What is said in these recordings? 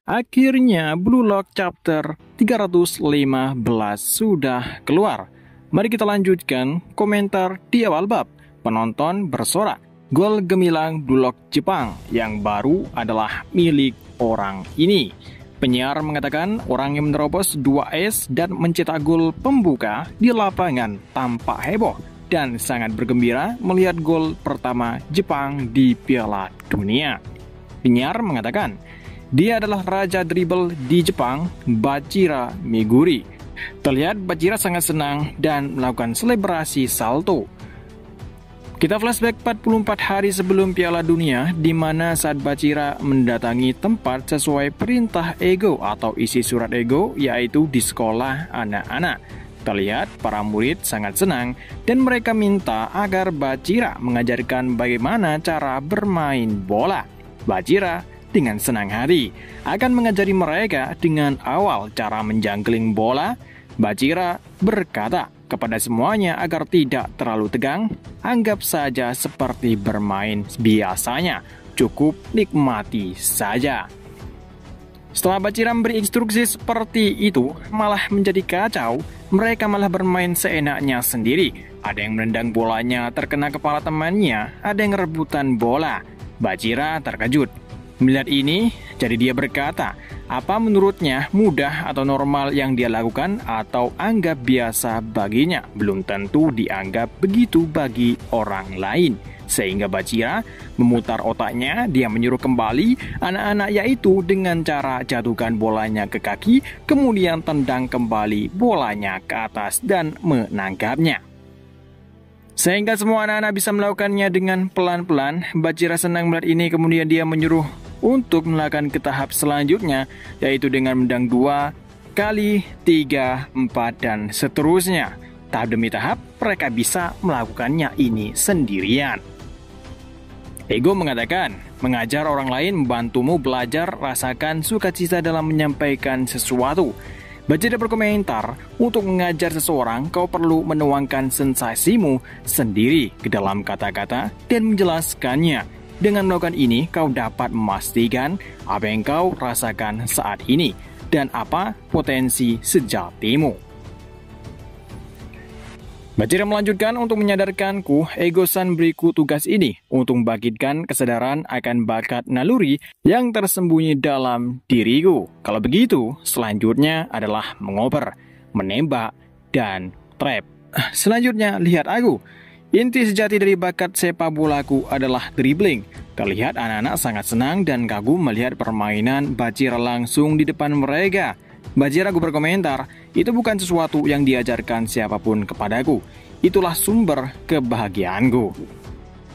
Akhirnya Blue Lock Chapter 315 sudah keluar. Mari kita lanjutkan komentar di awal bab. Penonton bersorak, gol gemilang Blue Lock Jepang yang baru adalah milik orang ini. Penyiar mengatakan orang yang menerobos 2 ace dan mencetak gol pembuka di lapangan tampak heboh dan sangat bergembira melihat gol pertama Jepang di Piala Dunia. Penyiar mengatakan, dia adalah raja dribble di Jepang, Bachira Meguri. Terlihat Bachira sangat senang dan melakukan selebrasi salto. Kita flashback 44 hari sebelum Piala Dunia, di mana saat Bachira mendatangi tempat sesuai perintah Ego atau isi surat Ego, yaitu di sekolah anak-anak. Terlihat para murid sangat senang dan mereka minta agar Bachira mengajarkan bagaimana cara bermain bola. Bachira dengan senang hati akan mengajari mereka dengan awal cara menjangkling bola. Bachira berkata kepada semuanya agar tidak terlalu tegang, anggap saja seperti bermain biasanya, cukup nikmati saja. Setelah Bachira memberi instruksi seperti itu, malah menjadi kacau. Mereka malah bermain seenaknya sendiri. Ada yang menendang bolanya terkena kepala temannya, ada yang rebutan bola. Bachira terkejut melihat ini, jadi dia berkata, apa menurutnya mudah atau normal yang dia lakukan atau anggap biasa baginya, belum tentu dianggap begitu bagi orang lain. Sehingga Bachira memutar otaknya, dia menyuruh kembali anak-anak yaitu dengan cara jatuhkan bolanya ke kaki, kemudian tendang kembali bolanya ke atas dan menangkapnya. Sehingga semua anak-anak bisa melakukannya dengan pelan-pelan. Bachira senang melihat ini, kemudian dia menyuruh untuk melakukan ke tahap selanjutnya, yaitu dengan mendang 2 kali, 3, 4, dan seterusnya. Tahap demi tahap, mereka bisa melakukannya ini sendirian. Ego mengatakan, mengajar orang lain membantumu belajar, rasakan sukacita dalam menyampaikan sesuatu. Bachira berkomentar, untuk mengajar seseorang, kau perlu menuangkan sensasimu sendiri ke dalam kata-kata dan menjelaskannya. Dengan melakukan ini, kau dapat memastikan apa yang kau rasakan saat ini dan apa potensi sejatimu. Bachira melanjutkan, untuk menyadarkanku, Ego-san beriku tugas ini untuk membangkitkan kesadaran akan bakat naluri yang tersembunyi dalam diriku. Kalau begitu, selanjutnya adalah mengoper, menembak, dan trap. Selanjutnya, lihat aku. Inti sejati dari bakat sepak bolaku adalah dribbling. Terlihat anak-anak sangat senang dan kagum melihat permainan Bachira langsung di depan mereka. Bachira berkomentar, itu bukan sesuatu yang diajarkan siapapun kepadaku. Itulah sumber kebahagiaanku.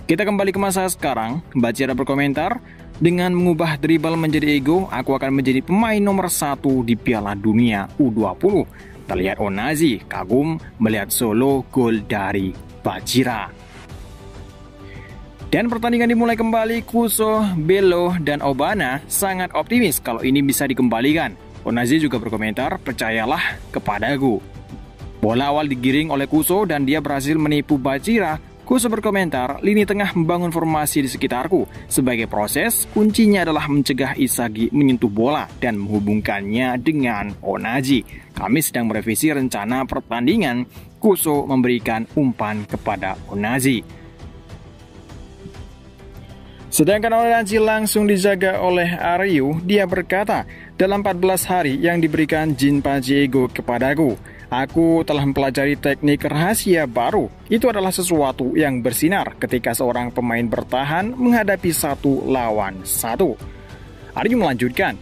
Kita kembali ke masa sekarang. Bachira berkomentar, dengan mengubah dribble menjadi ego, aku akan menjadi pemain nomor 1 di Piala Dunia U20. Terlihat Onazi kagum melihat solo gol dari Bachira. Dan pertandingan dimulai kembali. Kuso, Bello, dan Obana sangat optimis kalau ini bisa dikembalikan. Onazi juga berkomentar, percayalah kepadaku. Bola awal digiring oleh Kuso dan dia berhasil menipu Bachira. Kuso berkomentar, lini tengah membangun formasi di sekitarku. Sebagai proses, kuncinya adalah mencegah Isagi menyentuh bola dan menghubungkannya dengan Onazi. Kami sedang merevisi rencana pertandingan. Kuso memberikan umpan kepada Onazi. Sedangkan Onazi langsung dijaga oleh Aryu. Dia berkata, dalam 14 hari yang diberikan Jinpachi Ego kepadaku, aku telah mempelajari teknik rahasia baru. Itu adalah sesuatu yang bersinar ketika seorang pemain bertahan menghadapi 1 lawan 1. Aryu melanjutkan,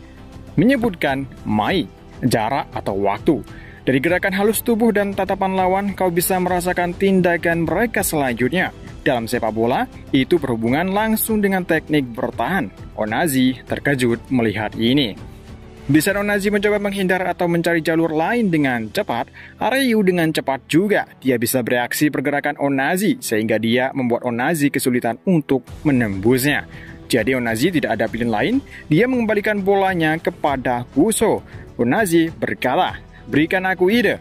menyebutkan Mai, jarak atau waktu. Dari gerakan halus tubuh dan tatapan lawan, kau bisa merasakan tindakan mereka selanjutnya. Dalam sepak bola, itu berhubungan langsung dengan teknik bertahan. Onazi terkejut melihat ini. Di saat Onazi mencoba menghindar atau mencari jalur lain dengan cepat, Aryu dengan cepat juga. Dia bisa bereaksi pergerakan Onazi, sehingga dia membuat Onazi kesulitan untuk menembusnya. Jadi Onazi tidak ada pilihan lain, dia mengembalikan bolanya kepada Kuso. Onazi berkata, berikan aku ide.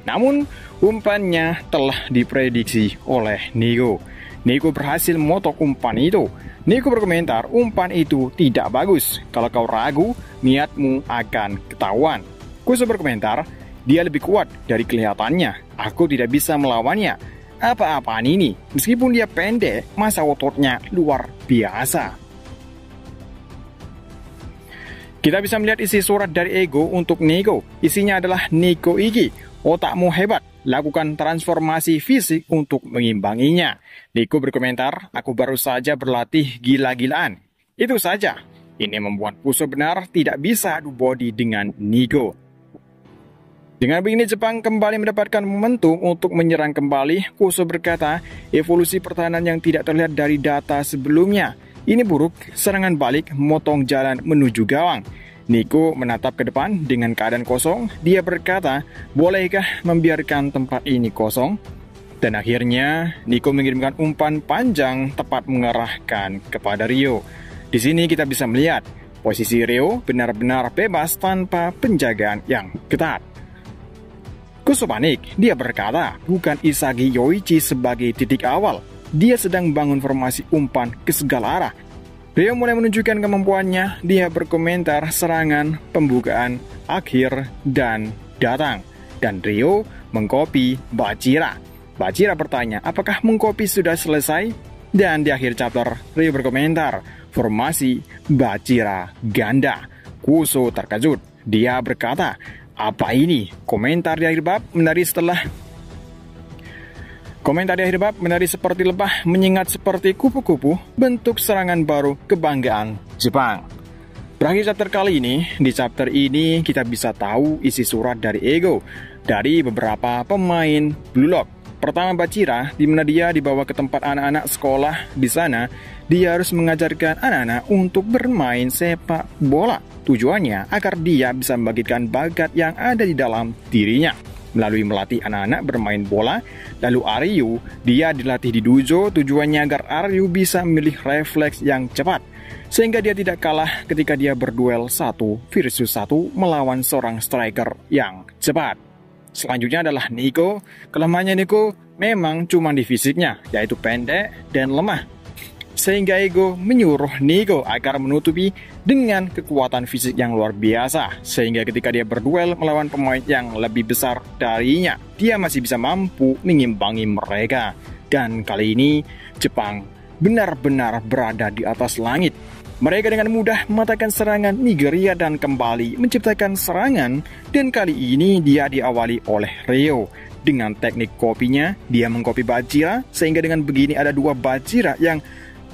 Namun, umpannya telah diprediksi oleh Nigo. Nico berhasil memotong umpan itu. Nico berkomentar, umpan itu tidak bagus. Kalau kau ragu, niatmu akan ketahuan. Kuso berkomentar, dia lebih kuat dari kelihatannya. Aku tidak bisa melawannya. Apa-apaan ini? Meskipun dia pendek, masa ototnya luar biasa. Kita bisa melihat isi surat dari Ego untuk Nico. Isinya adalah, Nico Iki, otakmu hebat. Lakukan transformasi fisik untuk mengimbanginya. Nico berkomentar, aku baru saja berlatih gila-gilaan. Itu saja. Ini membuat Kuso benar tidak bisa adu body dengan Nico. Dengan begini Jepang kembali mendapatkan momentum untuk menyerang kembali. Kuso berkata, evolusi pertahanan yang tidak terlihat dari data sebelumnya. Ini buruk, serangan balik memotong jalan menuju gawang. Nico menatap ke depan dengan keadaan kosong. Dia berkata, bolehkah membiarkan tempat ini kosong? Dan akhirnya, Nico mengirimkan umpan panjang tepat mengarahkan kepada Ryo. Di sini kita bisa melihat, posisi Ryo benar-benar bebas tanpa penjagaan yang ketat. Kuso panik, dia berkata, bukan Isagi Yoichi sebagai titik awal. Dia sedang bangun formasi umpan ke segala arah. Ryo mulai menunjukkan kemampuannya. Dia berkomentar serangan, pembukaan, akhir, dan datang. Dan Ryo mengcopy Bachira. Bachira bertanya, apakah mengcopy sudah selesai? Dan di akhir chapter, Ryo berkomentar, formasi Bachira ganda. Kuso terkejut. Dia berkata, apa ini? Komentar di akhir bab menari seperti lebah, menyengat seperti kupu-kupu, bentuk serangan baru kebanggaan Jepang. Berakhir chapter kali ini, di chapter ini kita bisa tahu isi surat dari Ego, dari beberapa pemain Blue Lock. Pertama Bachira, di mana dia dibawa ke tempat anak-anak sekolah. Di sana, dia harus mengajarkan anak-anak untuk bermain sepak bola. Tujuannya agar dia bisa membangkitkan bakat yang ada di dalam dirinya. Melalui melatih anak-anak bermain bola, lalu Aryu, dia dilatih di dojo, tujuannya agar Aryu bisa memilih refleks yang cepat, sehingga dia tidak kalah ketika dia berduel 1 versus 1 melawan seorang striker yang cepat. Selanjutnya adalah Nico. Kelemahannya Nico memang cuma di fisiknya, yaitu pendek dan lemah. Sehingga Ego menyuruh Nico agar menutupi dengan kekuatan fisik yang luar biasa. Sehingga ketika dia berduel melawan pemain yang lebih besar darinya, dia masih bisa mampu mengimbangi mereka. Dan kali ini, Jepang benar-benar berada di atas langit. Mereka dengan mudah mematahkan serangan Nigeria dan kembali menciptakan serangan. Dan kali ini dia diawali oleh Ryo. Dengan teknik kopinya, dia mengkopi Bachira. Sehingga dengan begini ada 2 Bachira yang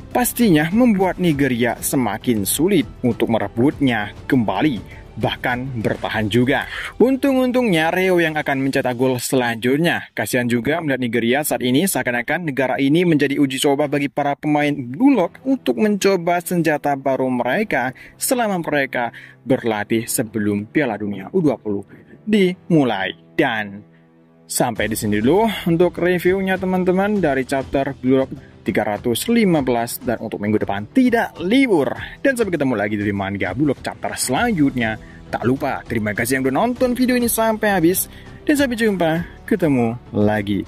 pastinya membuat Nigeria semakin sulit untuk merebutnya kembali, bahkan bertahan juga. Untung-untungnya Ryo yang akan mencetak gol selanjutnya. Kasihan juga melihat Nigeria saat ini seakan-akan negara ini menjadi uji coba bagi para pemain Blue Lock untuk mencoba senjata baru mereka selama mereka berlatih sebelum Piala Dunia U20 dimulai. Dan sampai di sini dulu untuk reviewnya teman-teman dari chapter Blue Lock 315, dan untuk minggu depan tidak libur. Dan sampai ketemu lagi dari manga Blue Lock chapter selanjutnya. Tak lupa, terima kasih yang udah nonton video ini sampai habis. Dan sampai jumpa, ketemu lagi.